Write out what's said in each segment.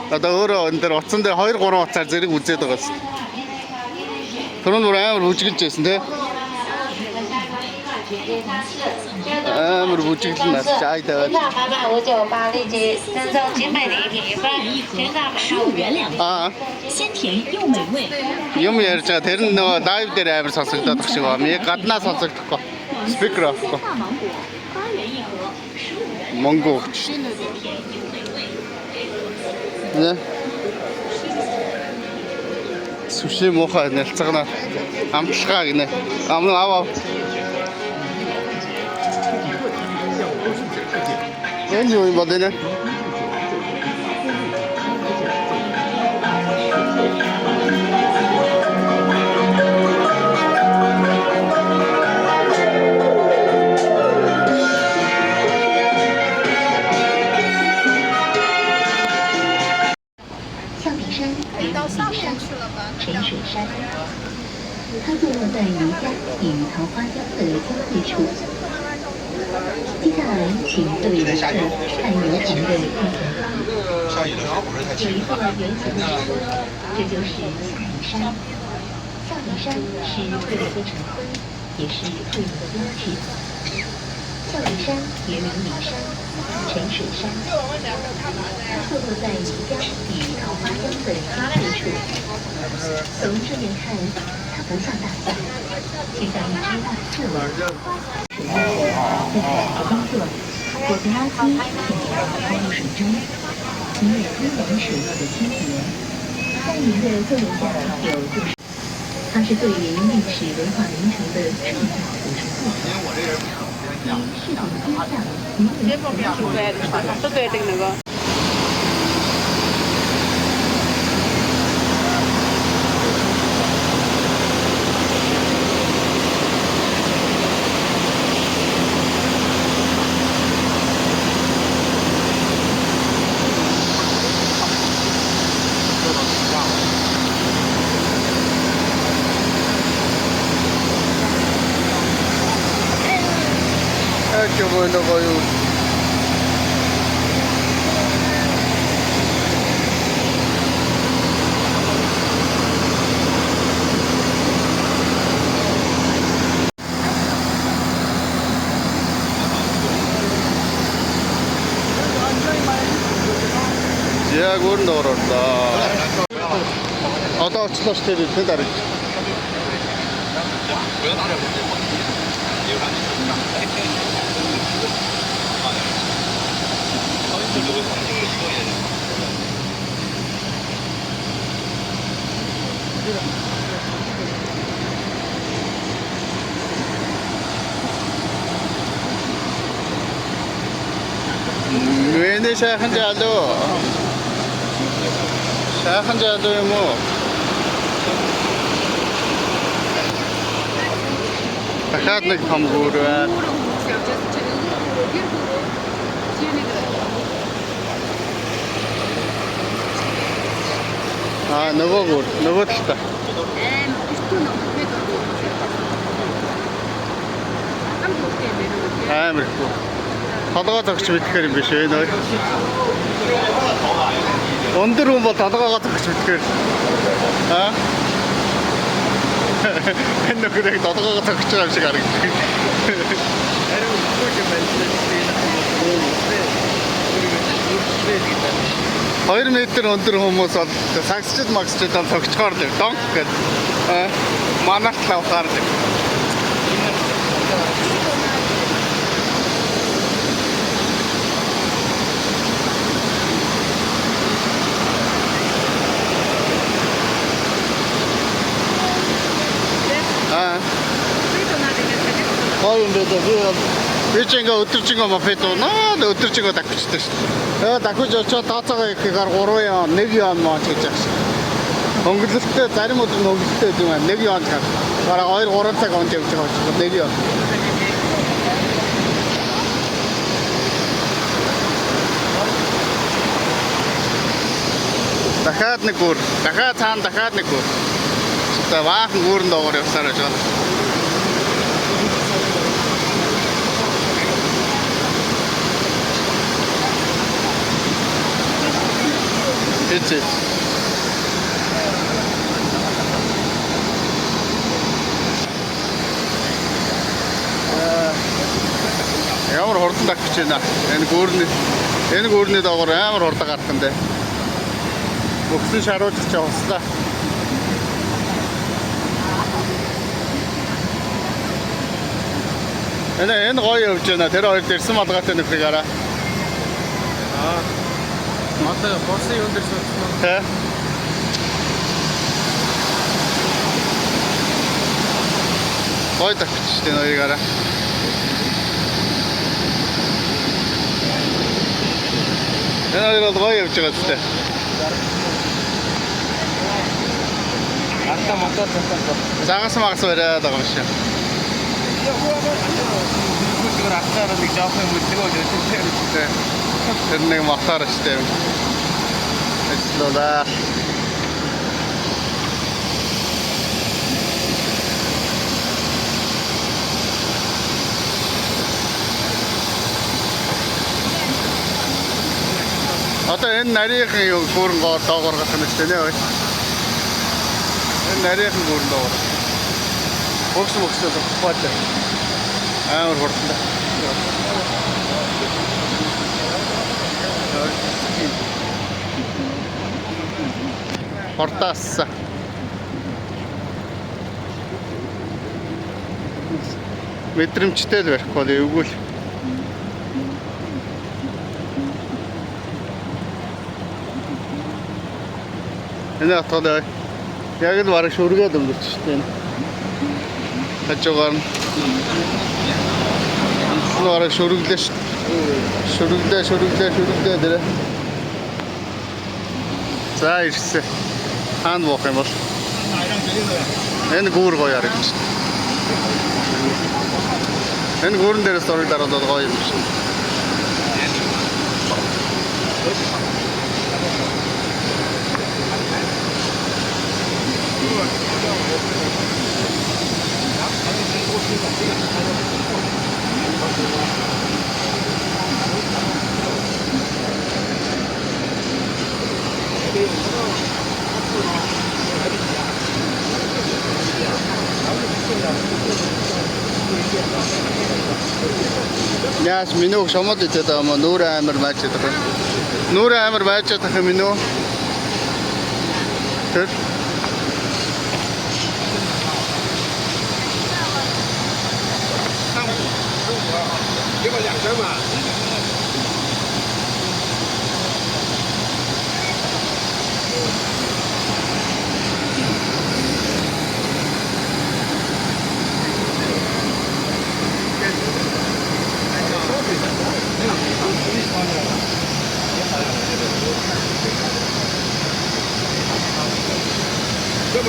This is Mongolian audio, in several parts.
Одоо өөрөө энэ дээр утсан дээр 2 3 утсаар зэрэг үзээд байгаа юм. Түрүүнд бүр амар бүжгэлж байсан те. амар бүжиглэн нас чай тавиад. Юм ярьж байгаа тэр нь нөгөө лайв дээр амар сонсогдоод байгаа шиг байна. Ми гаднаа сонсогдохгүй. Спикер авахгүй. Монгол ч. Нэ. Сүши мохоо нэлцгнаа амтлагаа гинэ. Аваа. Энэ юу юм бэ нэ?它坐落在宜家与桃花江的交汇处。接下来，请各位游客看游船的右前方，有一座圆形的山，这就是下里山。下里山是退流的晨晖，也是退流的标志。下里山原名里山、沉水山，它坐落在宜家与桃花江的交汇处。从正面看，它不像大象，就像一只大刺猬。水面在采集工作，裹着垃圾并且把它抛入水中，因为温暖水域的清洁。在您的座位下有故事，它是对于历史文化名城的重要组成部分。因视觉的边上，您能看到。이렇게 보이는 거요. 지하군 넣었다. 아까 치러스테리 대다리. 왜네 샤한 자도 샤한 자도 뭐 дахиад том гүүрээ нөгөө талтай амар их толгой зогч мэдхээр юм биш ээ нөө өндөр хүн бол толгойгоо зогч мэдхээр энэ нөхрийг толгойгоо зогч байгаа юм шиг харагддаг. Хоёр метр өндөр хүмүүс бол сагсчд магсчд цогцохоор л донк гэдэг манарт лавхаар л Бичингээ өдөржингөө мопедо наад өдөржингөө дахичдаг шүү дээ. Дахиж очоод тооцоогоо ихээр 3 яон 1 яон мооч гэж байгаа шүү. Өнгөлөлтөө зарим өдөр өнгөлөлтөө юм аа 1 яон гэх. Бараг 2 3 цаг онж явж байгаа шүү. 1 яон. Дахиад нэг гүр, дахиад цаана дахиад нэг гүр. За баахан гүүрэн доогоор явсаар байж байна. үзээ. Ямар хурдан тагч байна. Энэ гүүрний доогоор амар хурдан гарах юм дээ. Өгсөн шаруулж явууллаа. Энэ гоё явж байна. Тэр хоёр дэрсэн малгайтай нөхрийг хараа. Одоо босны юун дээр суусан. Тэ. Гоё тагч тийм хоёрыг хараа. Энэ хоёр бол гоё явж байгаа зү. Ата мотор татсан. Загас бариад байгаа юм шиг. Зүгээр автаар нэг жоох юм үлдгөө гэдэг. Тэр нэг мотор штэ. Эцлээ. Одоо энэ нарийнхан юу гүрэн гоо доогоор гах юм шүү дээ. Энэ нарийнхан гүрэн доогоор. Өгсөн бод. Амар хурдан. Хортаас. Мэдрэмжтэй л барих бол эвгүй л. Энэ атгалаа яг л бараг шүргээд өнгөрч штэ. Хажуугаар нь бараг шүргэлээ дээрээ. За ирсэн. Хаана буух юм бол? Энэ гүүр гоё харагдаж байна. Энэ гүүрэн дээрээс зураг дараад гоё юм шиг. Яас минь шомод идээд байгаа мó нүүр амир байж байгаа. Нүүр амир байж байгаа минь үү? Тэр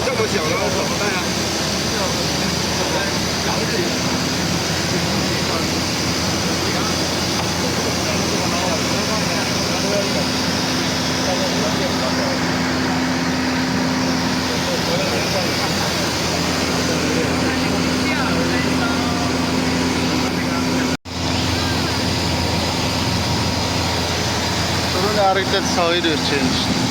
这么小了，怎么办呀？түрүүний харагдаад хоёр ирж байна шүү дээ.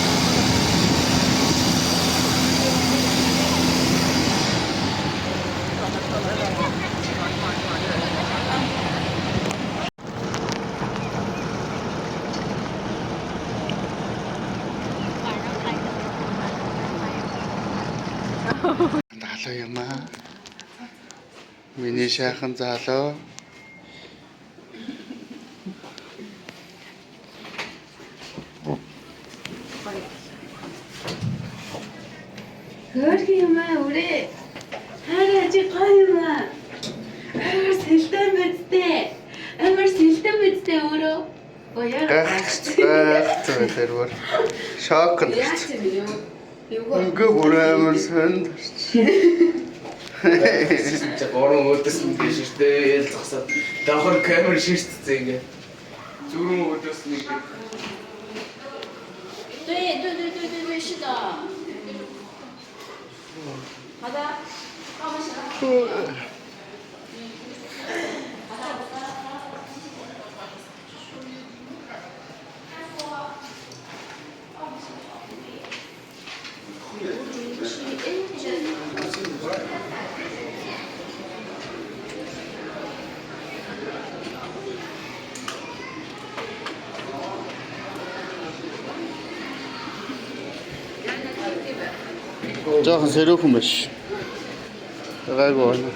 Залуу юм аа. Миний шайхан залуу. Хөрх юм аа үрээ. Хараа чи гоё юм аа. Амар сэлтэн мэдтэй. Амар сэлтэн мэдтэй өөрөө. Гэх тэр шок л. Ингээ бүр амар сонд. 진짜 гурван өдөөс нь тийш штэ ялцгасаа. Давхар камер ширтцээ ингээ. Зүрэн өдөөс нэг. 对，是的。好的，帮我写。жоохон сэрүүхэн биш. Гайгүй байна.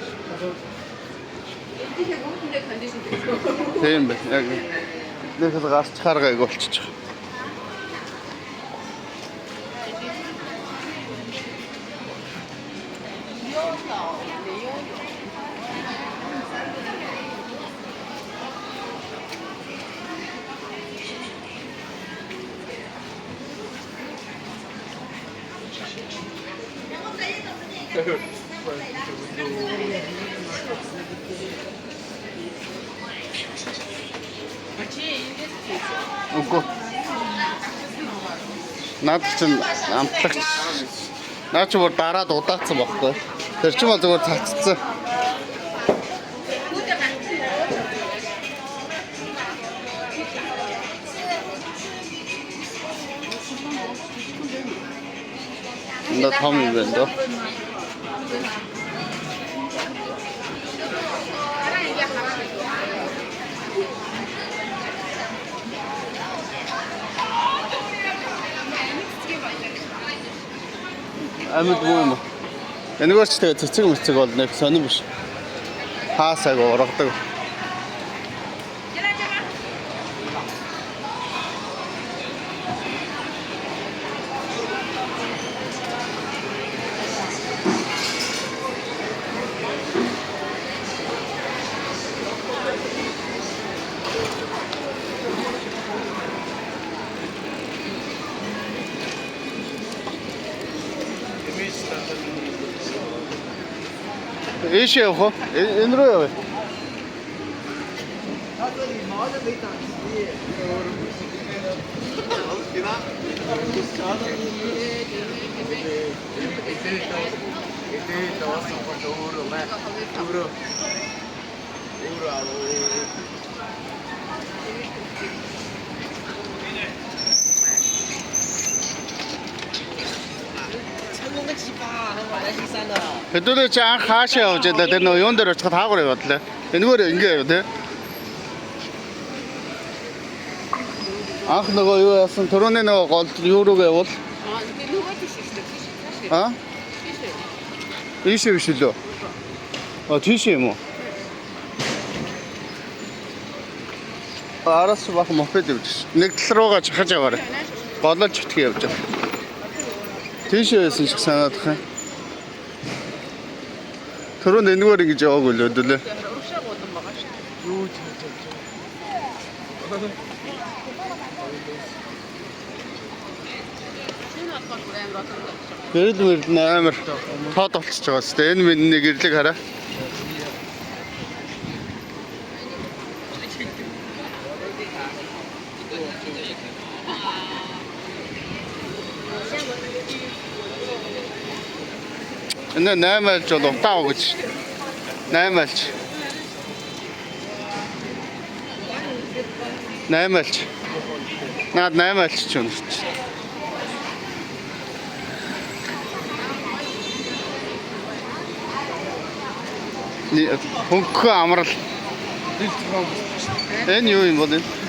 Тийм байна. Яг нэг л гарчхаар гайгүй болчих. Үгүй. Наад чинь амтлагч. Наа чи бүр дараад удаацсан байхгүй. Тэр чинь бол зүгээр цаццсан. Наа том юм байна доо. Амьд юм. Энэгээр ч тэгээ цэцэг мэцэг бол нэг сонирн биш. Хаасааг ургадаг. Ийшээ явах уу? Энэ рүү явъя. Хэдүүлээ чи анх хаашаа явж байлаа? Тэр нөө юун дээр очиход хаагур яваад лээ. Энэгээр ингэ яв тий. Анх нөгөө юу яасан? Төрөний нөгөө гол юу руу явуул? Аа? Ийшээ биш лөө. Тийш юм уу? Араас бах мопед явж. Нэг тал руугаа чахаж яваарай. Гололж битгий явж байгаа. Тийшээ байсан ч санаадах юм. Төрөнд энэгээр ингэж яваагүй л өдөлөө. Юу ч Гэрэл мэрэл амар тод болчихж байгаа шүү дээ. Энэ миний гэрлэг хараа. Энэ 8 айлж бол утаа өгч. 8 айлж. 8 айлж. Наад 8 айлж ч юм шүү. Хөнгө амрал. Энэ юу юм бол энэ?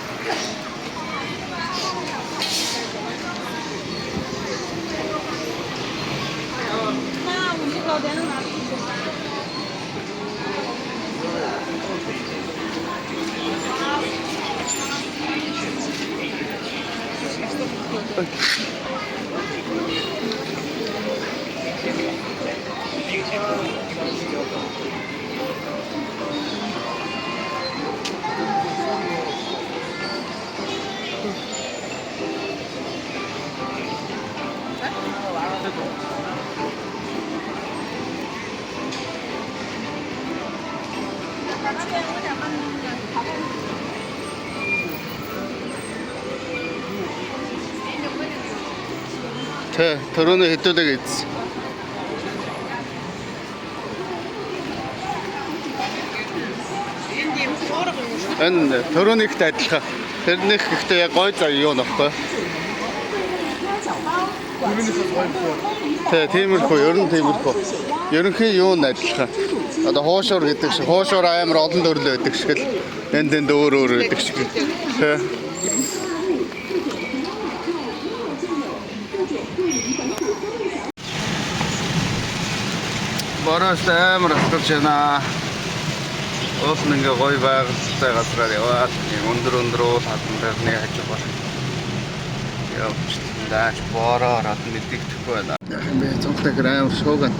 Тэ төрөний хэдүүлэг ийдсэн. Энэ төрөнийхт адилхан. Тэрнийх ихтэй яг гой заа юу нөхгүй. Тэ тиймэрхүү, ер нь тиймэрхүү. Ерөнхий юу нь адилхан. Одоо хуушуур гэдэг шиг, хуушуур амар олон төрлөө байдаг шиг л энд өөр байдаг шиг. Тэ. Бороос амар атгаж байна. Уул нь ингээ гоё байгальтай газраар яваад өндөр уул хатан дээр нэг хажуу бол явж даач бороор од мэддэхгүй байна. Яг юм бэ цонхтой амар шууган.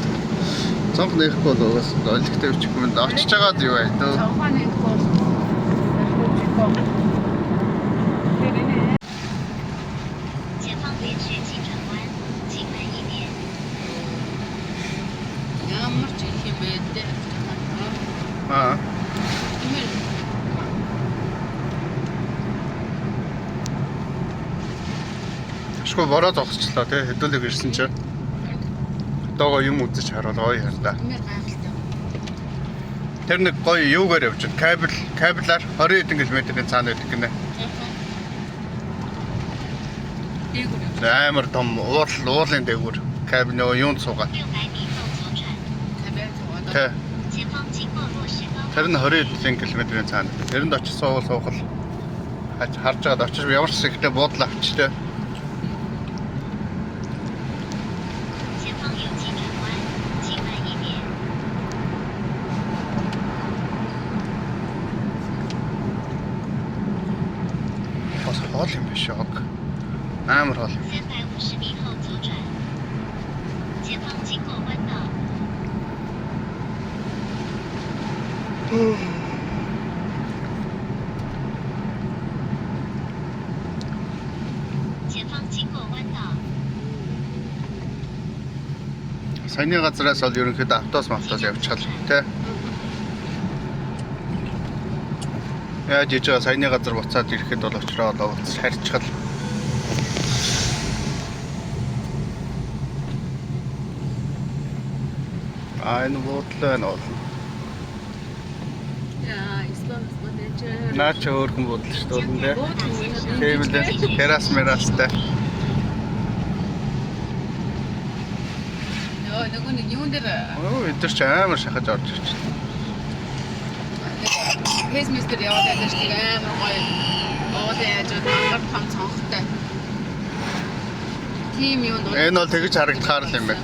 Цонх нэхгүй бол угаас олигтой өчгүй юм очиж байгаад юу бай төө. 前方连续急转弯，请慢一点。 Ямар ч их юм бэ? Аа. Шгүй бороо зогсчлаа тий хэдүүлэг ирсэн чинь. Доогоо юм үзэж хараад гоё хараа. Тэр нэг гоё юугаар явж байна. Кабелаар 20 км-ийн цаана байдаг гинэ. Амар том уулын дээгүүр кабель нөгөө юунд суугаад. 600米后左转， Тий. 前方经过落石高 Тэр нь 20 км-ийн цаана. Тэрэнд очиж суухал харж байгаад очиж ямар ч ихтэй буудлаа авчтэй. 前方有急转弯，请慢一点。 Бас хоол юм биш яг. Амар хоол. 350米后左转，前方经过弯道。前方经过弯道。 Саяны газраас бол ерөнхийдөө автос явчихал тий. Яаж иж байгаа саяны газар буцаад ирэхэд бол очроо ууц харьцгал. Энэ буудлаа нь бол Яа, Ислам гэж. наач өөрхөн буудал шүү дээ. Тэвлээ террас мерастай. Йоо, нөгөө нэг юун дээр Оо эдгээр ч амар шахаж орж ирж байна. Хесмистер яваад байдаг шүү дээ. Амар гоё. Уулын хажууд амар том цонхтой. Тим юунд Энэ бол тэгж харагдахаар л юм байна.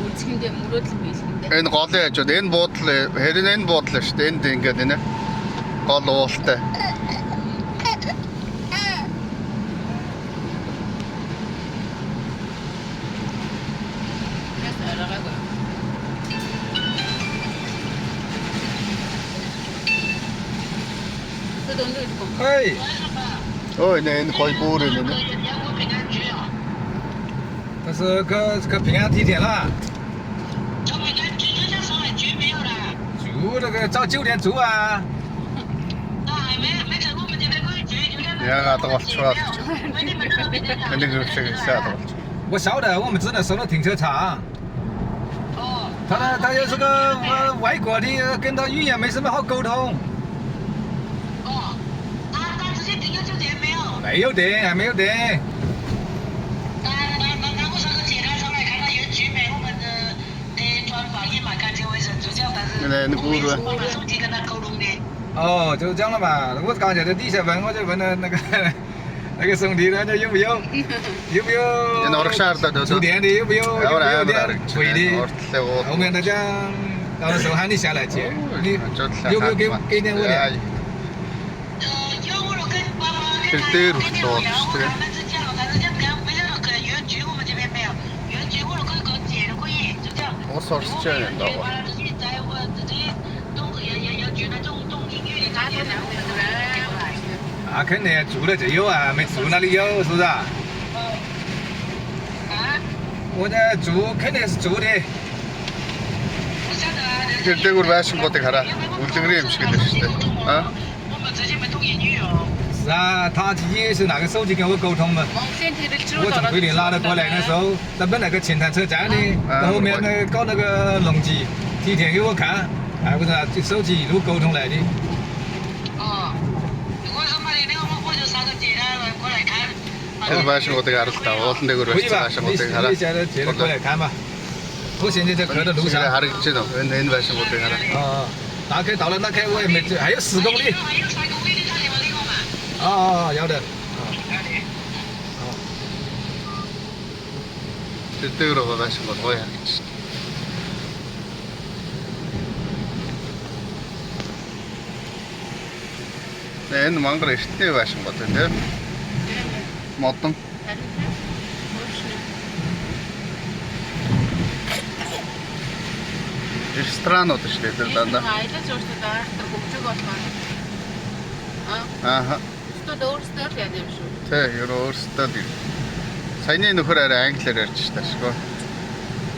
үзэхэндээ мөрөөдөл биелэхэндээ. Энэ голын хажууд энэ буудлаа харин энэ буудлаа шүү дээ. Энд ингээд энэ гол уултай. Ơi, Ôi энэ гоё бүр энэ. 他是个平安体检了，猪那个早9点猪啊， Яагаад болчихвол. Энийг өчигсээд болж. 我晓得，我们只能收到停车场。他又是个外国的，跟他语言没什么好沟通。没有的，还没有的。 Энэ бүр哦，就这样了嘛。我刚才在地下问，我就问了那个兄弟，人家有没有 энэ ураг шаардаад 住店的，有没有电水的？ уртлаа 后面他讲，到时候喊你下来接，你有没有给点我的？ Тэр дээр болчихсон тийм. Ус орсож байна даа. 啊，肯定住了就有啊，没住哪里有，是不是啊？我这住肯定是住的。 Тэр дээгүүр байшингуудыг хараа. Үлгэрийн юм шиг л шүү дээ. Аа? 是啊，他也是拿个手机跟我沟通的。我从桂林拉的过来的时候，他本来个前台车站的，到后面那搞那个隆基，提前给我看，哎，我说这手机一路沟通来的。 Энэ байшингуудыг харалтаа. Уулан дээгүүр 可以 байсан 吧？ байшингуудыг 你 хараа. 现在接着过来看吧。我现在在河的路上。 харагдаж байна. Энэ байшингуудыг хараа. 哦，那开到了，那开我也没，还有10公里。哦，要的。 Тэр дээгүүр байгаа байшингууд гоё харагдаж байна. Энэ мангар эртний байшин бод энэ тийм. Модон. Ресторанууд шүү дээ тэр дандаа. Аялал жуулчдад айхтар хөгжөг болгоо. Ааха. Өөрсдөө л яд юм шүү. Тэ ер нь өөрсдөө л. Саяны нөхөр арай англиар ярьж штэ шүү.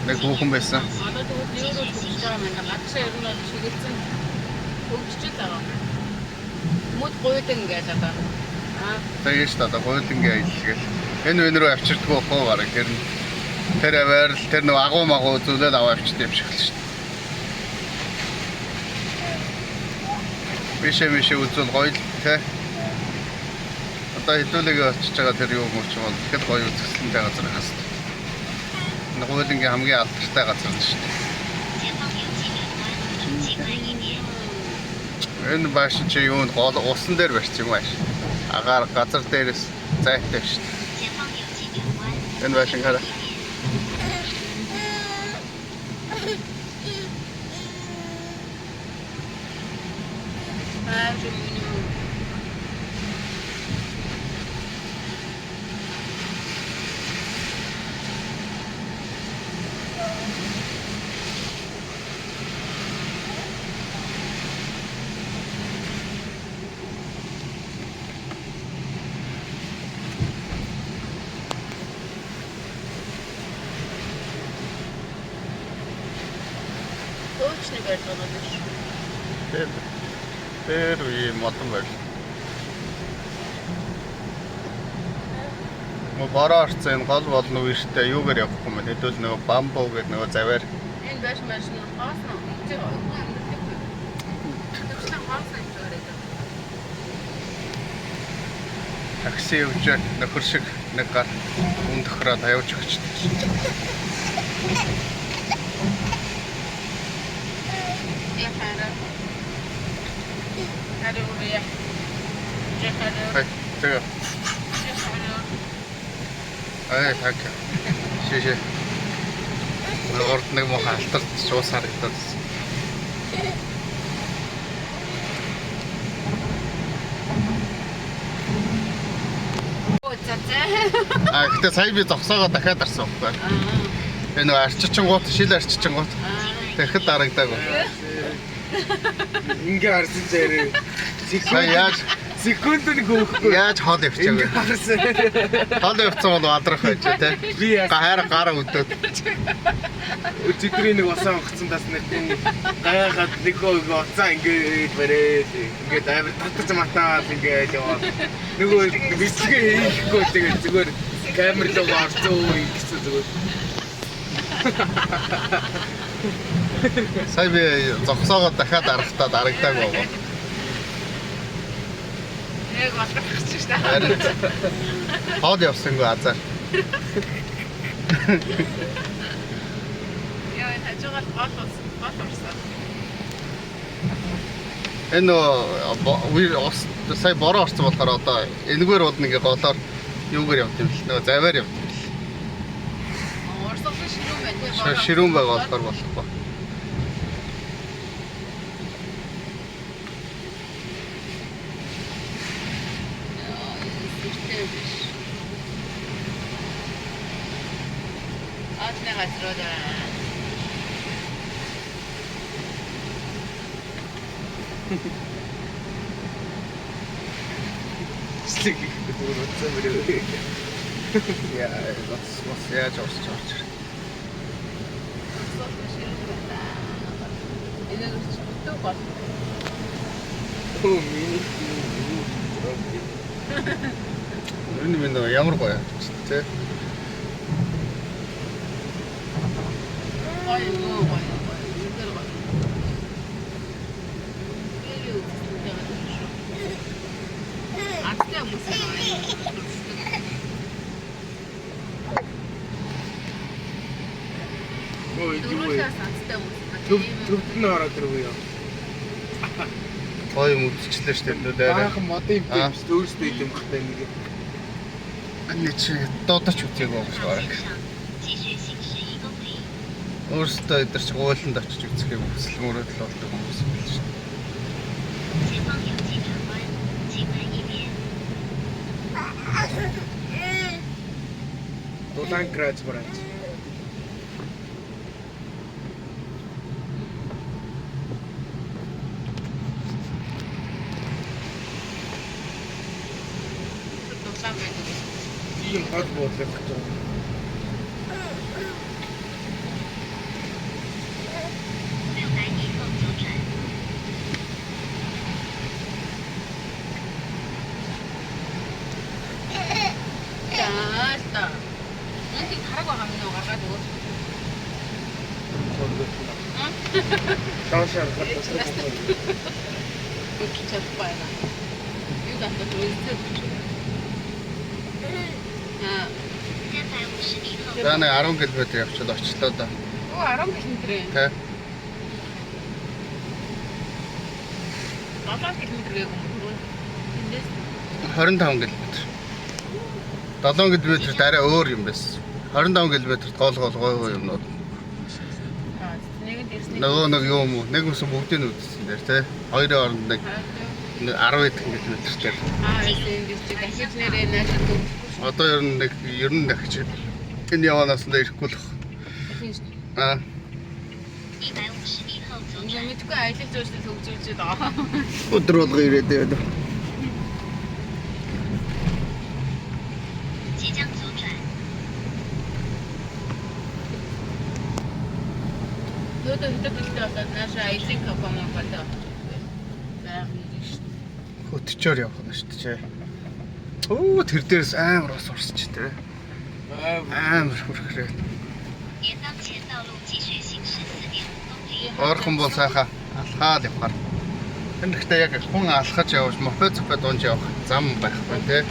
Нэг хүүхэн байсан. Одоо тэгвэл юу хөгжиж байгаа юм бэ? Гадшаа ер нь шигэлцэн хөгжиж байгаа. Мод гойдон гэж одоо. Тэгээ штэ одоо гойдонгийн аялал. Энэ рүү авчирдгоо хоо гараг тэр нь. Тэр аваар л тэр нэг агуу магуу зүйлээд аваа авчдаг юм шиг л штэ. Бишээ үзвэл гоё л тэ. Одоо хэдүүлэг очиж байгаа тэр юу мөч бол тэгэхэд гоё үзэсгэлэнтэй газар хаас. Энэ гойдонгийн хамгийн алдартай газар нь штэ. Энэ бааш чи юунд гол усан дээр барьчих юм ааш. Агаар газар дээрээс зайтай штэ. Энэ баашин хараа. Точно байдаг. Тэр үе модон байл. Бороо орцсон энэ гол болно үертэй юугаар явах юм бэ? Хэдүүл нөгөө бамбуу гэдэг нөгөө заваар. Энэ байш нь хоосон. Эцэг хоосон юм шиг. Такси явж нөхөр шиг нэг гар өндөхрөө тавьж өгч. Тэгээ. Ай так. Шишээ. Орд нэг мох алтар шуус харагдаад. Гэтэ сая би зогсоогоо дахиад арсан байхгүй. Энэ нөө арчичингууд, шил арчичингууд. Тэгэхэд дарагдаагүй. Ингээ харсан зэрэг. Яаж Секундын гөөхгүй. яаж хол явчихав. Хол явцсан бол адрах байж тээ. Би хайр гараа өдөөд. өчигдрийн нэг усаа огцсондаас нэг гайхаад нэг хөөг уцаа ингээд барээ. Ингээд амар татж матаад ингээд яваа. Нөгөө бисгээ хийхгүй тэгээд зүгээр камер руу орцоо гэсэн зүгээр. Сая би зогсоогоо дахиад арахтаа дарагдаагүй. Яг батгахчих шүү дээ. Хол явсангүй азар. Яа, хажуугаар гол орсон. Энэ сая бороо орсон болохоор одоо энэгээр бод нэг голоор юугаар явд юм бэл нөгөө заваар явд юм бэл. Орсон ширүүн байна. Ширүүн байгаа болохоор болохгүй. Атна газроо. Слик гэдэг утсан мөрөө. Яа, бас яаж орч. Энэ зүгтөө гол. Оо миний. Энэ минь ямар гоё тий. Ой, төвтөн ороод ирвээ. Гоё юм үзчихлээ шүү дээ дээрээ. Баахан модын юм өөрсдөө юм бахтай нэг. Анаа чи дуудаач үзээгүй юм шиг байна. Өөрсдөө өдөр чи гуйланд очиж үзэх юм хүсэл мөрөөдөл болдог хүмүүс юм биш үү? Дулаан грац браач. Тийм хот бодлоо гэж байна. Таста. Nanti хараагаа хамнаа гаргаад өгөө. Таашаа хатсан. Өч чадпайна. Юу гэнэ түүнтэй. За нэг 10 км явчихад очлоо да. Оо 10 км. Тэ. 7 км яг юм. Эндээс 25 км. 7 км-т арай өөр юм байсан. 25 км-т гой гой юмнууд. нэг дэрсний Нөгөө нэг юм уу? Нэг ус бүгдийг үзсэн дээр тэ. Хоёрын оронд нэг 10 км-тэй. эндээс чи дахиж нэрээ наашгүй. Одоо ер нь дахиж энэ яваанаас нь ирэхгүй л байна. Мэдгүй ажил зүйлсээ төгжүүлж байгаа. Өдөр болго ирээд байна. 即将左转， Нөөдөө хөтөлбөртэй болоод нааша ажлын компани болоо. Хөтчөөр явах нь шүү дээ. Оо тэр дээрс амар ус урсч тэ. Амар хүрхрээ. 沿当前道路继续行驶4.5公里。 Орхон бол сайхан алхаад явахаар. Тэгэхдээ яг хүн алхаж явж мопед унж явах зам байхгүй те.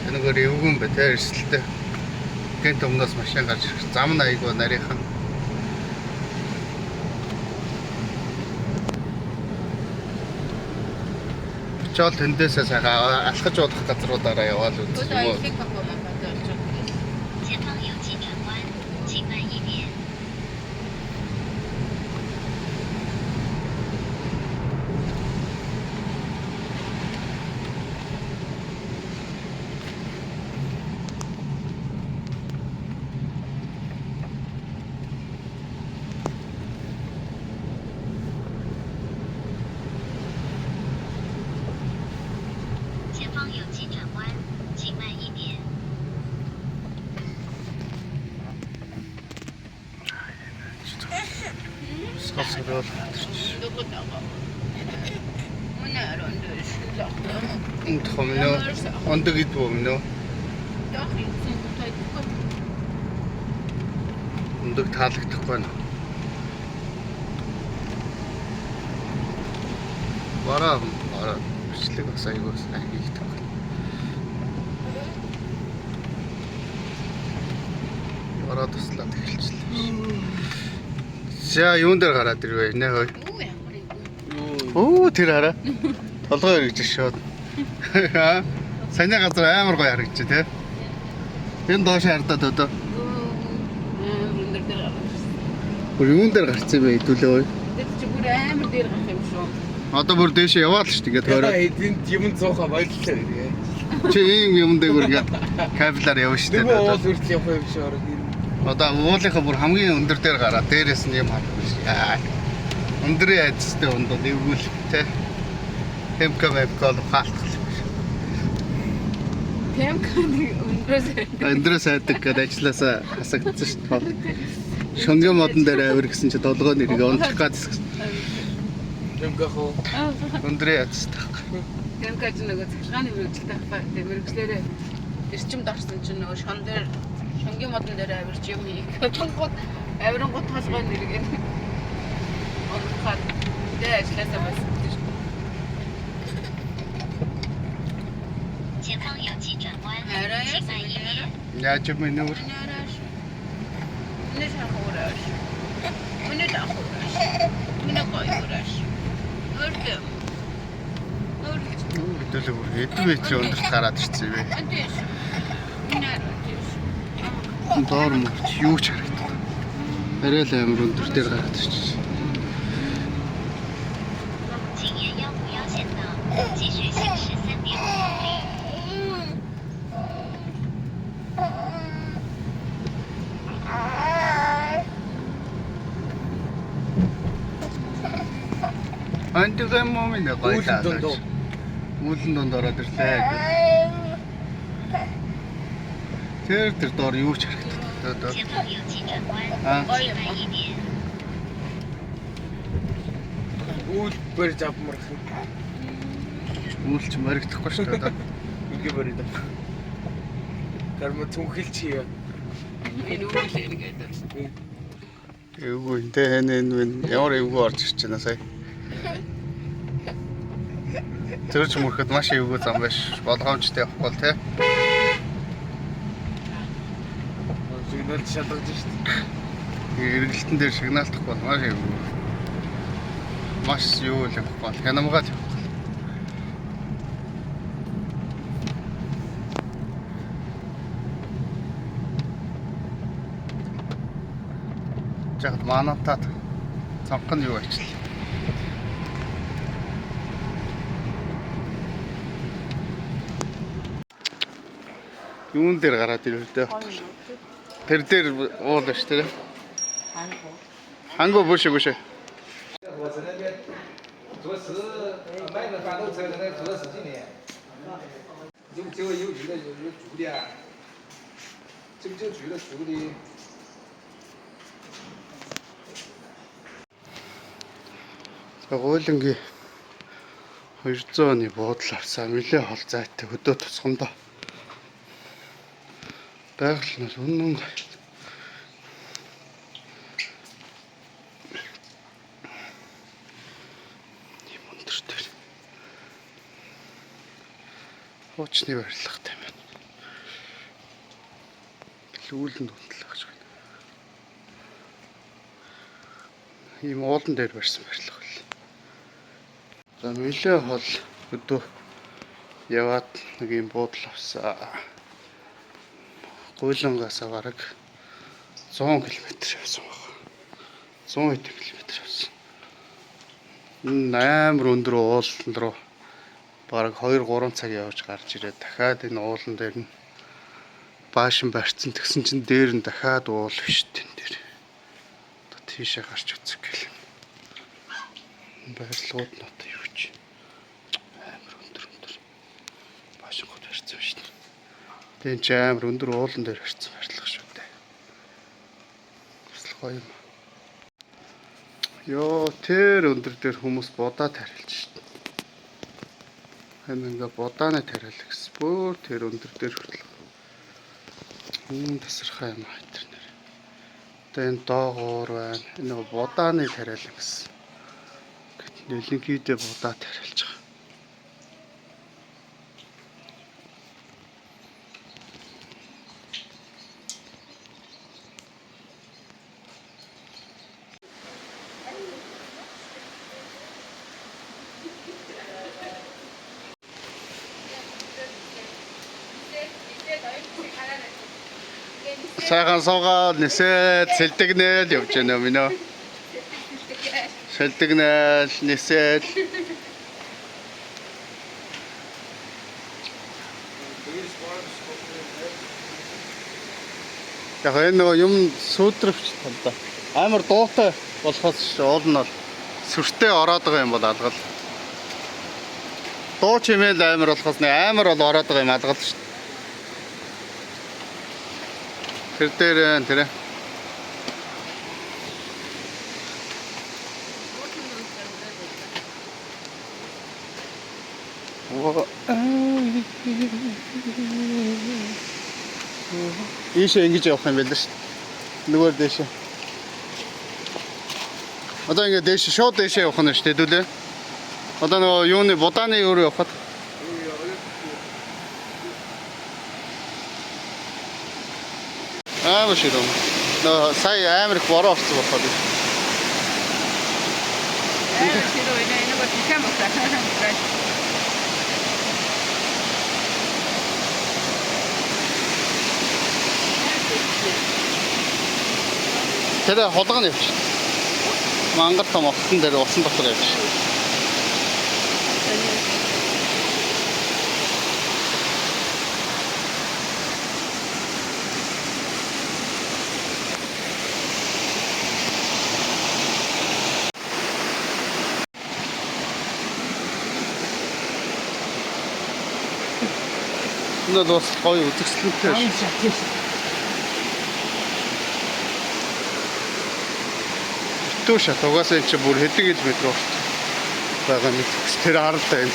Энэгээр эвгүн бай те эрсдэлтэй. Гэнт өмнөөс машин гарч ирэх зам нь айгүй нарийнхан. Чол тэндээсээ сайхан алхаж уудах газруудаараа яваад үзсэн Нөөдөө юм уу? ажлын компани болоо. 前方有急转弯，请慢一点。 前方有急转弯，请慢一点。 Сосрол. Дөгөөдөө. Мөнөр өндөр шилээ. Энд хомноо. Ондог идв өмнөө. Яг юм тайдгүй. Ондог таалагдахгүй байна. Бараа бичлэг бас айгүй сайн хийгдэх байна. Бараа туслаад эхэлчихлээ. За юун дээр гараад ирвэ нэ хой. Юу ямар юм. Оо тэр хараа. Толгой эргэж шууд. Саний газар амар гоё харагдчих тий. Энэ доош хардаад одоо. Өндөр дээр гарах. Бүр юун дээр гарцсан бэ хэдүүлээ ой. Тэр чи бүр амар дээр гарах юм шүү. Одоо бүр дээшээ яваад л шүү дээ ингээд Яа хоороо. эдийн юм цоохоо баярлалаа гэх. Чи ийм юм дээр бүр ингээд кабелаар явна шүү Тэгвэл уул дээ. үртэл явах юм шиг орох юм. Одоо уулынхаа бүр хамгийн өндөр дээр гараад дээрээс нь юм харахгүй шүү. Өндрийн айцтай ондоо эвгүүл тий. Темка вебкол хаалтгал. Тэм каны өндрөөс Өндрөөс айдаг гэдээ ажилласаа хасагдсан шүү дээ. Шонгон модон дээр авир гэсэн чи толгой нэрийг унтах гэсэн. Юм гахоо. Өндрийн айцтай. тэм каж нөгөө цахилгааны мэрэгчлээ авах тийм мэрэгчлэрээ эрчимд орсон чинь нөгөө шон дээр шонгийн модон дээр авирч юм хийх. Тонгод авирангууд толгой нэргээд онхаад дээр ажилласаа байсан тийм шүү. 前方有急转弯，请慢一点。 Яаж юм бэ нөр? Нэг хавраш. Нэг хавраш. Нэг гойраш. Өртөө. Хэдүүлээ бүр хэдвэ чи өндөрт гараад ирсэн бэ? Антэш. Нэр антэш. Доор мөрч юу ч харагдав. Арай л амар өндөр дээр гараад ирчихсэн. 请沿15号线道继续行驶3.5公里。Уулын момын гойлаа. Уулын донд ороод ирлээ. Тэр доор юу ч харагддаг. 前方有急转弯， гоё 慢 юм. 一点。 Үл барьж авмарх. Үүлч мөрөгдөхгүй шүү дээ. Ингээ барьд. Гарма түнхэлч хийе. Энэ үүлээр гэдэг. Эвгүй энэ энэ ямар эвгүй орж ирж байна сая. Зэрч мөрөхөд маш эвгүй зам биш. Болгоомжтой явахгүй л те. Сигнал шалгаж штт. Эргэлтэн дээр сигналтах бол маш эвгүй. Маш юу л явахгүй. Хянамгаад явахгүй. Жагд манатад цанх нь юу ачлаа. Юун дээр гараад ирлээ. Тэр дээр уул ш тэр. 한국 보시 보시. 我在那边做事，买个翻斗车在那做了10几年，就有几个有住的，就住的住的。 Гуйлангийн 200 оны буудал авсан нэлээ хол зайтай хөдөө тусгамдаа. Байгаль нь үнэн юм өндөртэй. Хуучны барилгатай байна. Лүүлэнд унтлаа гэж байна. Ийм уулан дээр барьсан барилга. За нэлээ хол өдөө яваад нэг юм буудал авсан. Гуйлангаас бараг 100 км явсан байна. 100 км явсан. Энэ амар өндөр уулан руу бараг 2-3 цаг явж гарч ирээд дахиад энэ уулан дээр нь баашин барьцсан тэгсэн чинь дээр нь дахиад уул биш тэн дээр. Одоо тийшээ гарч үзэх гээл. Барилгууд нь одоо юу ч амар өндөр баашингууд барьсан шүү дээ. Тэн ч амар өндөр уулан дээр барьсан барилга шүү дээ. Бас гоё юм. Йоо тэр өндөр дээр хүмүүс будаа тариалж шүү дээ. Энэ ингээ будааны тариал гэсэн. Бүр тэр өндөр дээр хүртэл. Тасархай юм аа тэр нэр. Одоо энэ доогуур байна. Энэ будааны тариал гэсэн. Нэлэнхийдээ будаа тариалж байгаа. Сайхан суугаад нисээд сэлдэгнэл явж байна минь оо. Сэлдэгнэл нисээд. Яг энэ нөгөө юм сүйтрвч талда. Амар дуутай болохоос уул нь бол сүртэй ороод байгаа юм бол алгал. Дуу чимээл амар болохоос нэг амар бол ороод байгаа юм алгал шүү дээ. Тэр дээр тэр ийшээ ингэж явах юм байл шүү дээ. Нөгөө дэшээ. Одоо ингэ дэшээ шууд дэшээ явах нь шүү дээ хэдүүлээ. Одоо нөгөө юуны будааны өөр явахад. Амар ширээ. Нөө сая амар их бороо орсон болоход. Амар ширээ энэ нэг тийм байна. Тэр хулгай нь явж. Мангар том октон дээр усан дотор явж. Энэ бол бас гоё үзэсгэлэнтэй шүү. Битүү шат угаасаа энэ чинь бүр хэдэн километр байгаа мэт. Тэр харалтай юм.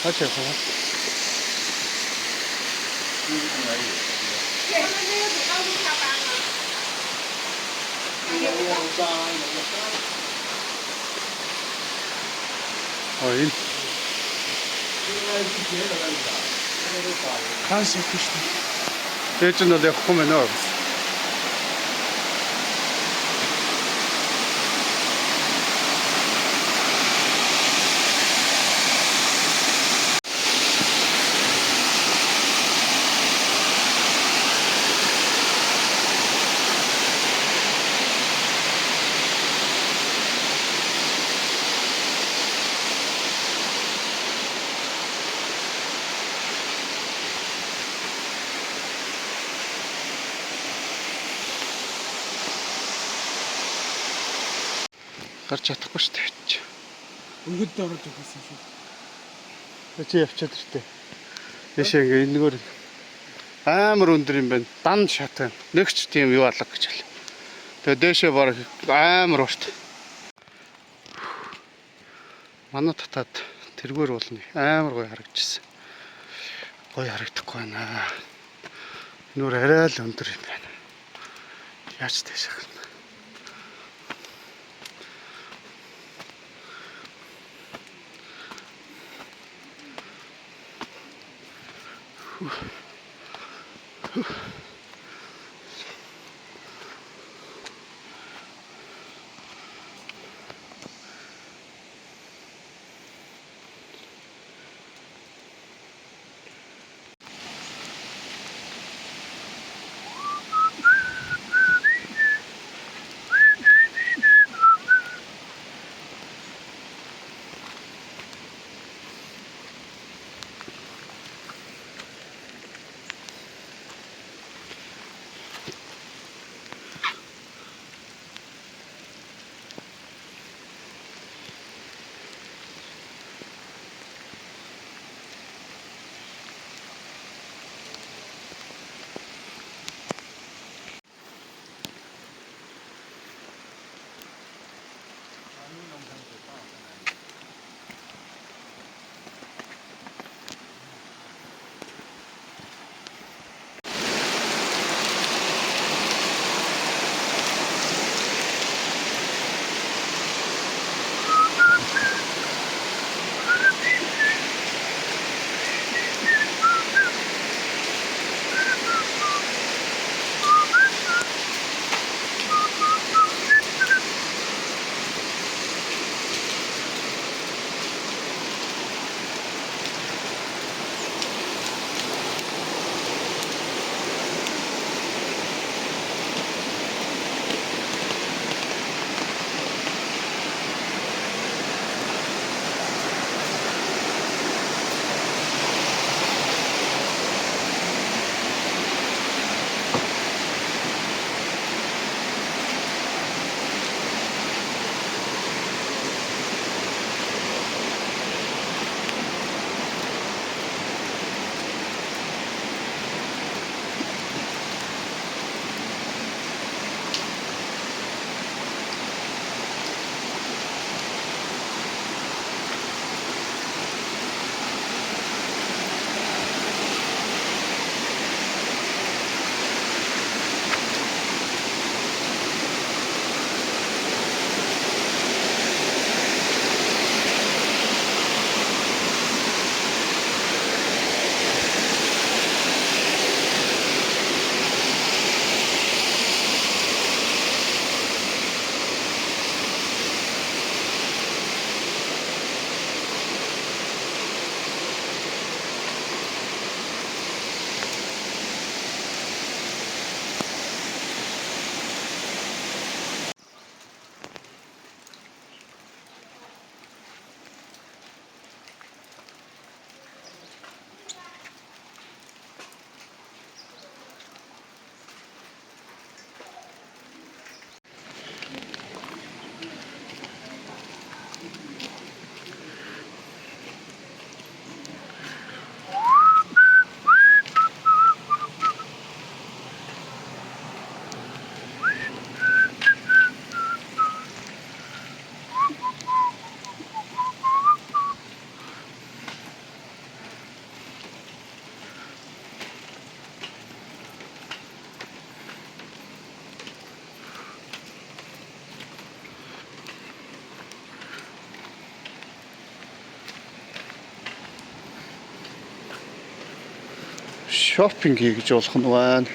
하체가 어이 다시 피시다 대전도 내가 보면 넣어 гарч чадахгүй шүү дээ. Өнгөд орж өгсөн шүү. Чи явчихад иртээ. Яшаа ингээ энэгээр амар өндөр юм байна. Дан шат байна. Нэгч тийм юу алга гэж хэл. Тэгээ дээшээ бараг амар урт. Манай татаад тэргээр болно. Амар гоё харагдчихсан. Гоё харагдахгүй байна. Нүр арай л өндөр юм байна. Яаж тийш хаа. шопинг хийж болох нь байна.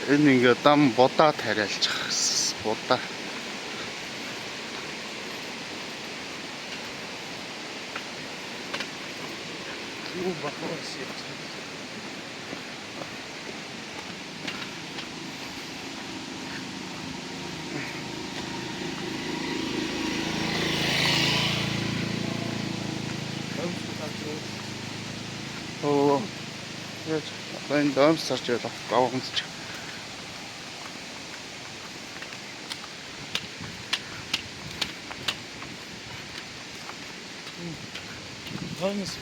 Энэ ингээ дам будаа тариалж байгаа гэсэн. Будаа. Ну, вопрос есть. Оо. Яаж байна дам сарч явах гавхамсч. Главное, что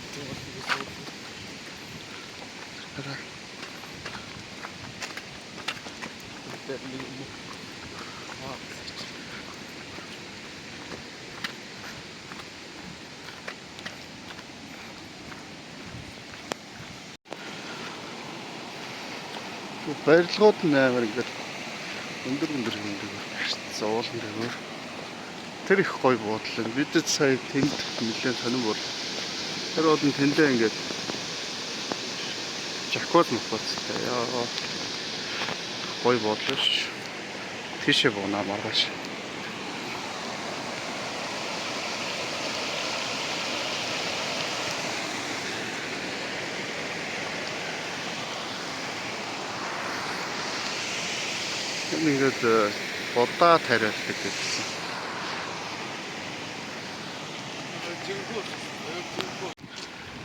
Барилгууд нь амар ингээд өндөр барьсан уулан дээгүүр. Тэр их гоё буудлаа. Бидэд сая тэнд нэлээд сонирн бол. Тэр бол тэндээ ингээд жакуз мөхөцтэй. Яа. Гоё буудлаа ш. Тийшээ буунаа маргааш. Ингээд будаа тариалдаг гэсэн.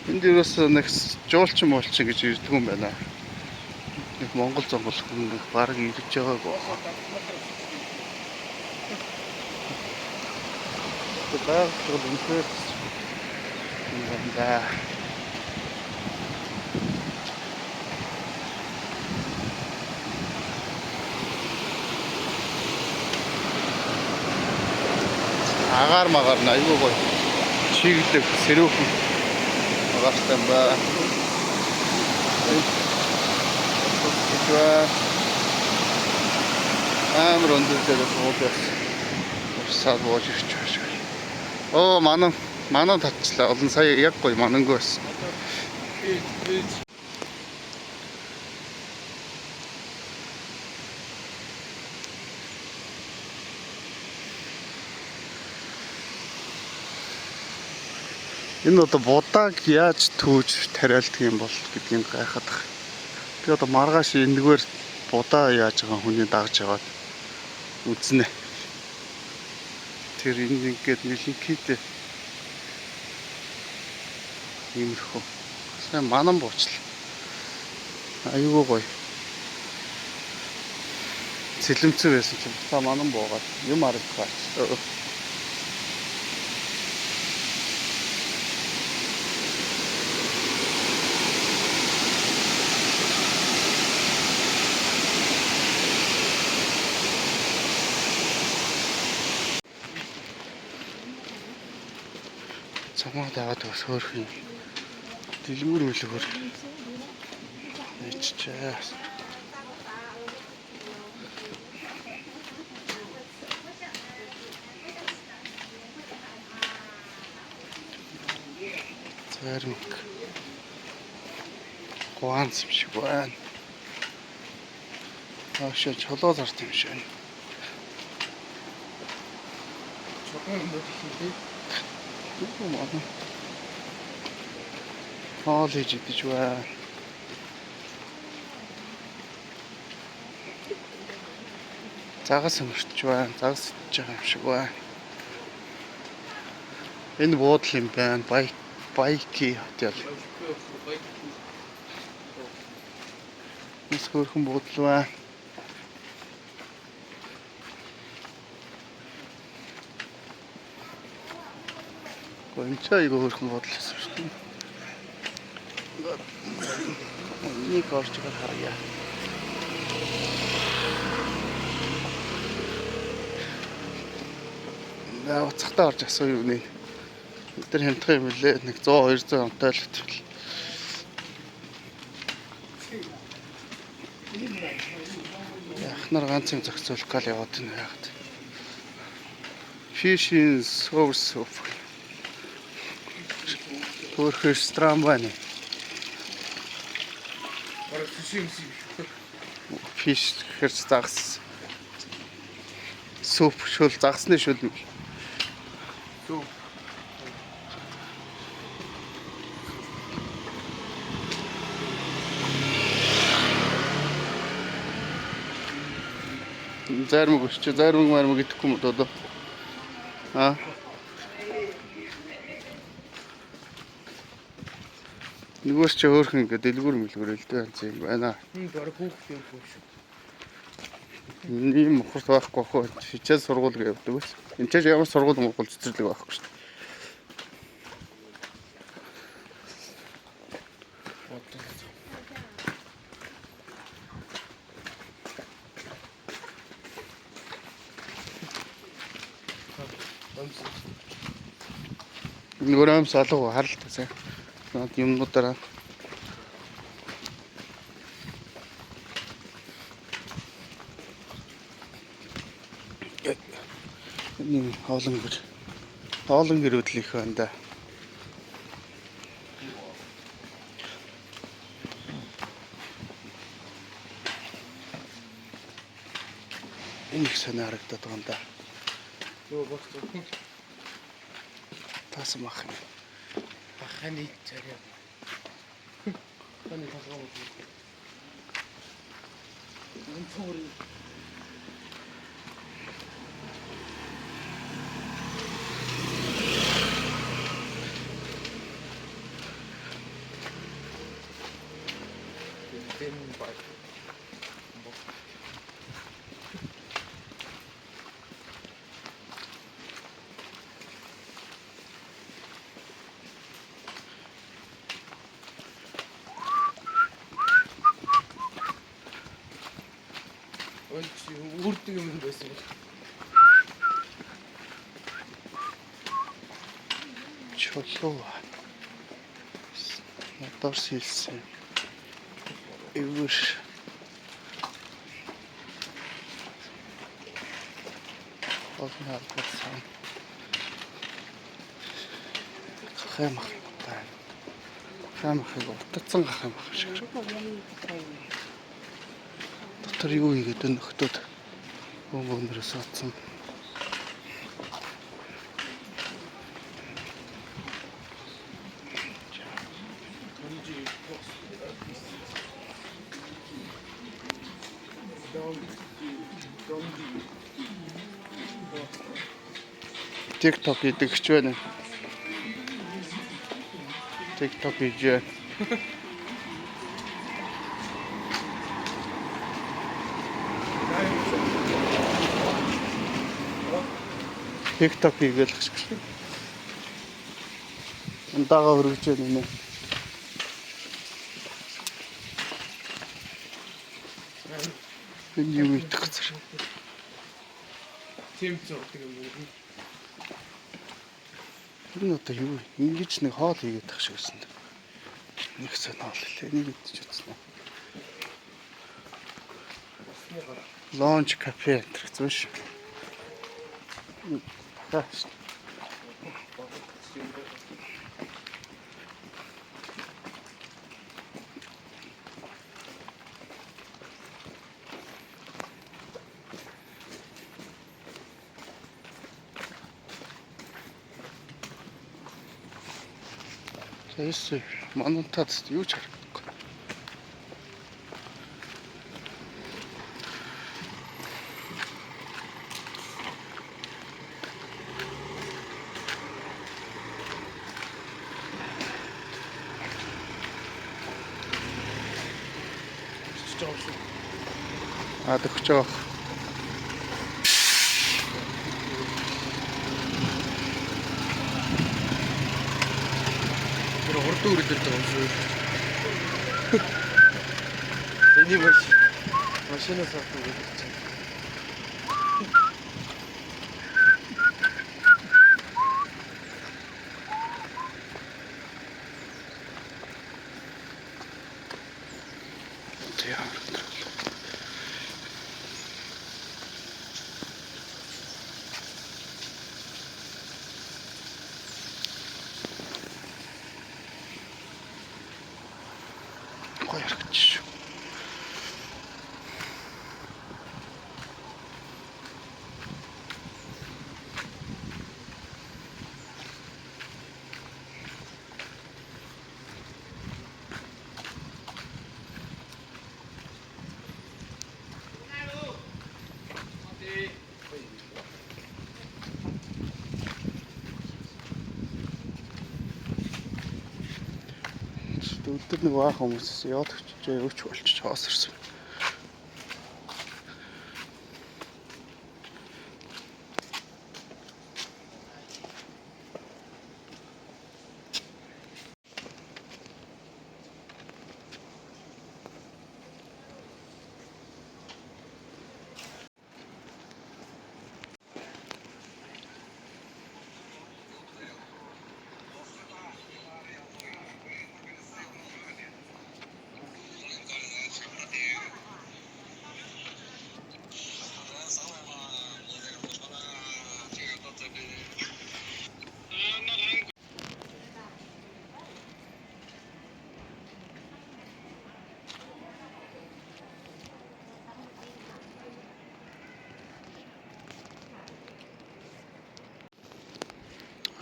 Энд юус нэг жуулчин муулчин гэж ирдэг юм байна. Нэг Монгол зонгол хүн баг ирж байгааг байна. Тэгээд үнэхээр юм да. Агаар магаар нь аюу гоё чиглэг сэрүүхэн агаартай ба. Амар өндөртэй суулгаас саад бууж ирч байгаа. Оо манан татчлаа. Олон сая яг гоё манангүй байсан. Энэ одоо будааг яаж түүж тариалдаг юм бол гэдгийг гайхаад байна. Би одоо маргааш энэгээр будаа яаж байгаа хүний дагж яваад үзнэ. Тэр энэ ингээд нэлинкийтэй иймэрхүү. Сайн манан буучлаа. Аюугүй гоё. Цэлэмцэн байсан чинь та манан буугаад юм харагдах. Цамаа даваад бас хөөрхөн дэлгүүр үлгэр иччээ. Цаармик гоанц юм шиг байна. Аашаа чолоо зарт юм шиг. Чокон модификтэй. Хоол хийж идэж байна. Загас өмөрч байна. Загас идэж байгаа юм шиг байна. Энэ буудал юм байна. Байки хотел. Мис хөрхөн буудал байна. энэ ч айгүй хөрхөн бодлосон шүү дээ. Нэг орж байгаа харъя. Наа цахтаа орж асуу юу нэ. Өдөр хямдхан юм лээ. Нэг 100 200 амтай л хэвчээ. Яхнаар ганц юм зохицуулах гал яваад байна яагаад. Fishing source of Төрхөөр страм байна. Бараг сүшим шиг. Fish гэхэр загас. Суп шул загасны шул. Сүү. Зарим өсч зарим мармаг идэхгүй юм доо. Нөгөөс чи хөөрхөн ингээд дэлгүүр мэлгүүрэл дээ юм байна. Энэ бараг хүүхд юм шүү. Ийм мохорт байхгүй хөө хичээл сургууль гэдэг үс. Энд ч ямар сургууль мөргөл цэцэрлэг байхгүй шүү дээ. Нүрэм салуу харалтаа сайн. Наад юмнуудаараа энэ хоолон гэр хөдлөх байна да. Энэ их санаа харагдаад байгаа юм да. Нөө багц. Таасан мах юм. Баханы царай. Ханы тасгал. Энэ цори. Үрдэг юм байсан. Чулуу. Мотор сэлсэн. Эвэр. Олон албасан. Хэмэх таа. Хэмэх утцсан хэмэх шиг. Дотор юу игээд нөхдөд бөөнөрөөс утсан. TikTok идэгч байна. TikTok хийж. TikTok хийгээл гэж. Эндага хөргөж байна нэ. Энэ юу идэх гэж. Тэмцүү гэдэг юм. Энэ одоо юу ингэж нэг хоол хийгээд тах шиг байсан. Нэг санаа боллоо. Энийг идэж үзсэн. Lounge cafe гэх юм шиг. Хаш. Тэс манантад юу ч харагдахгүй. Төгч байгаа. урд үрдэл байгаа юм. Энийг машинаас авах гэж байна. Гоё харагдчих шүү. Өдөр нэг баах хүмүүс яваад очиж өвч болчих хоос ирсэн.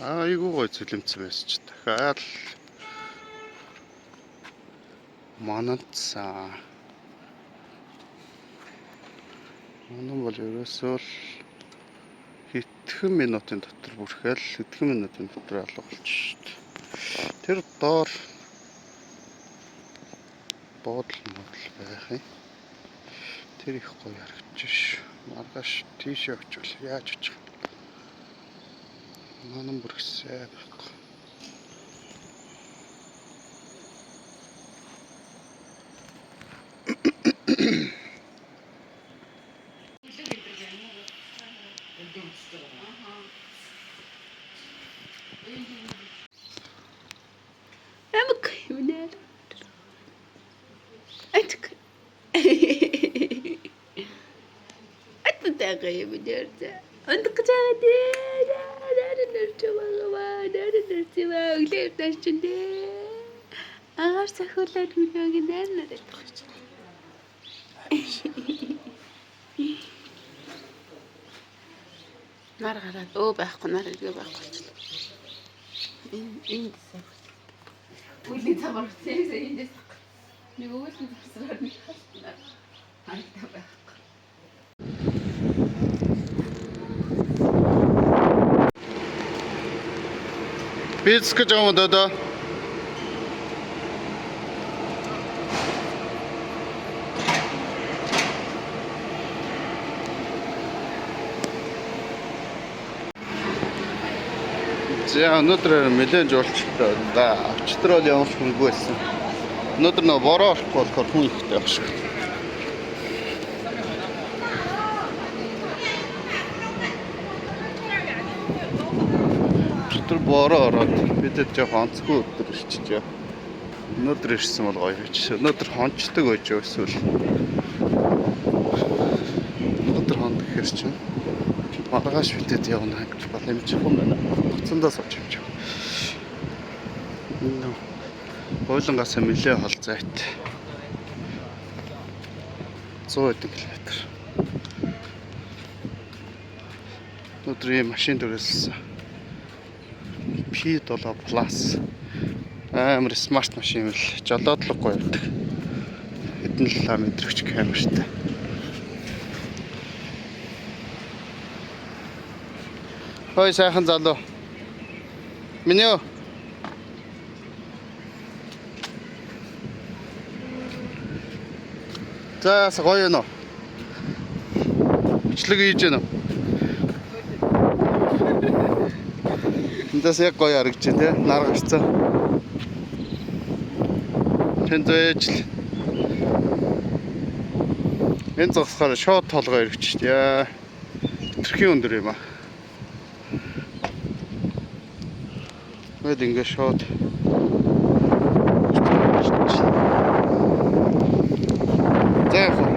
Айгуу гоё зэлэмцсэн байсан ч дахиад манацсан. Манан бол ерөөсөө л хэдхэн минутын дотор бүрхэл хэдхэн минутын дотор алга болчих шүү дээ. Тэр доор буудлын байх юм. Тэр их гоё харагдчих шүү. Маргааш тийш явчихвал яаж очих вэ? Манан бүрхсээ байхгүй. Амк юунаар. Атк. Аттай юм дэрдэ. Андк жааде. Өглөө ташчиндээ. Агаар сахиулаад минийг нэрнээд тавьчих. Нар гараад өө байхгүй нар иргэ байхгүй болчихлоо. Энэ дэсээ. Үгүй цамар цээсээ энэ дэсээ. Нэг өвөлн засраад нэг хаснаа. Хайтаа байхгүй. Пицца гэж юм даа. За өнөөдөр нэлээд жуулчтай да. Авчтрол явах хүнгүй байсан. Өнөөдөр нөө бороо орохгүй болохоор хүн ихтэй байх шиг. Өдөр бороо ороод бидэд жоохон онцгүй өдөр ирчихээ. Өнөөдөр ирсэн бол гоё байж. Өнөөдөр хонцдог байж эсвэл өнөөдөр хонд гэхэр чинь маргааш бидэд явна гэж бол юм чих юм байна. Буцандаа сууж юм чи. Энэ Бойлонгаас нэлээ хол зайт. 100 км. Өнөөдөр ийм машин төрөлсөн. P7 Plus амар смарт машин л жолоодлогогүй явдаг. Хэдэн километр өч камертай. Хой сайхан залуу. Минь за гоё нөө. Бичлэг хийж гэнэ. Эндээс яг гоё харагдаж байна те. Нар гарцаа. Тэнцээж л. Энэ зогсохоор шууд толгой өргөчтэй. Тэрхийн өндөр юм аа. Мэд ингээ шууд. За яах вэ?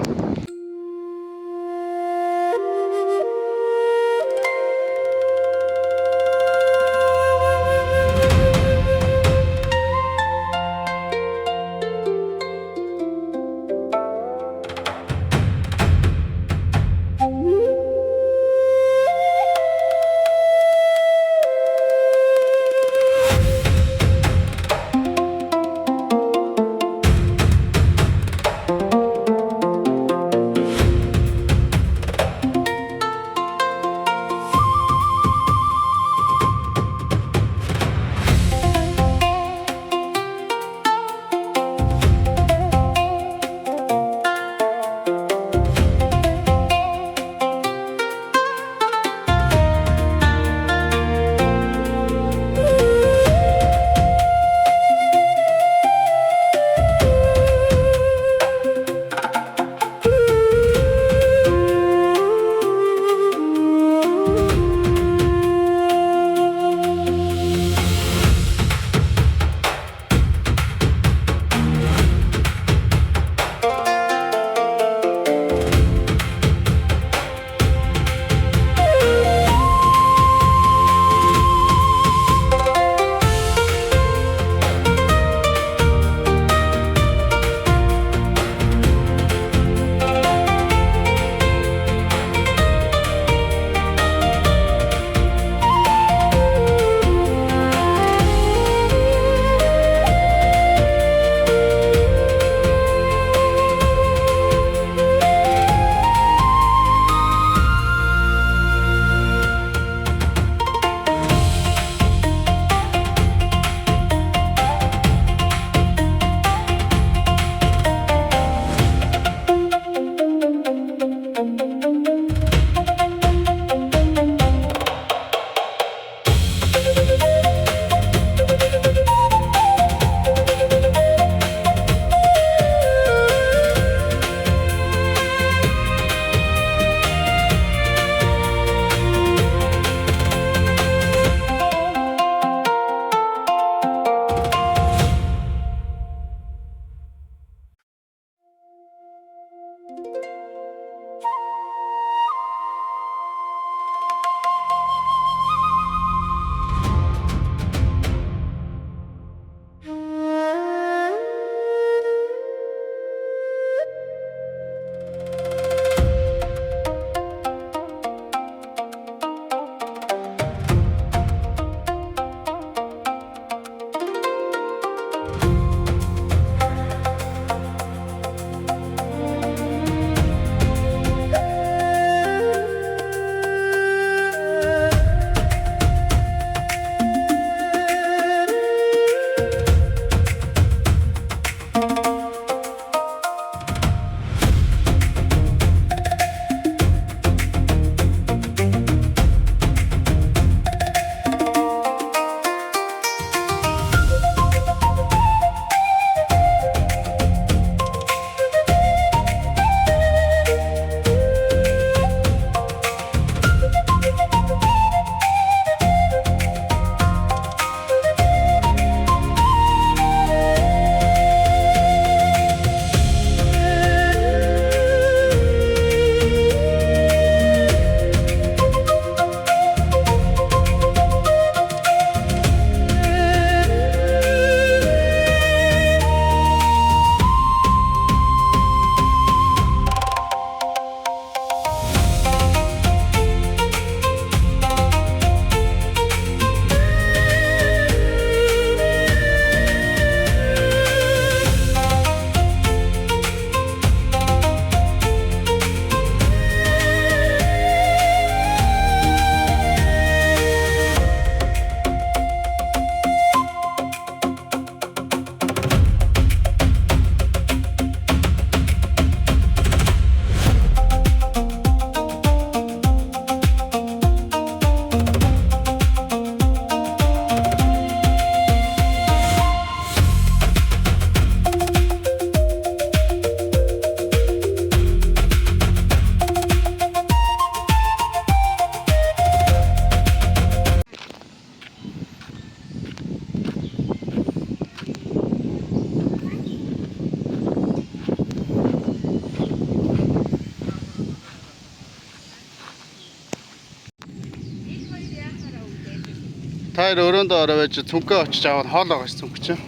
Таар өрөөндөө ороо байж цүнхээ очиж аваад хоолоо гаш цүнх чинь.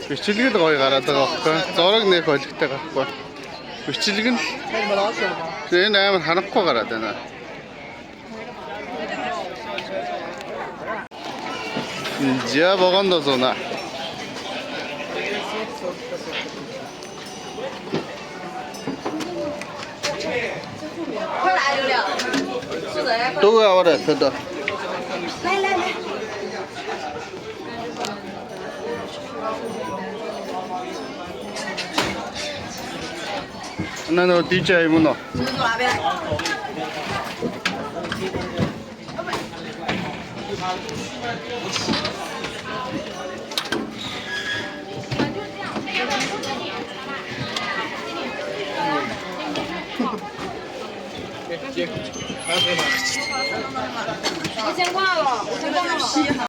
Бичлэг л гоё гараад байгаа байхгүй. Зураг нэх олигтой гарахгүй. Бичлэг нь энэ амар харахгүй гараад байна. Жаа богондоо зуна. Дуу аваарай төдөө. 나는 DJ 문어.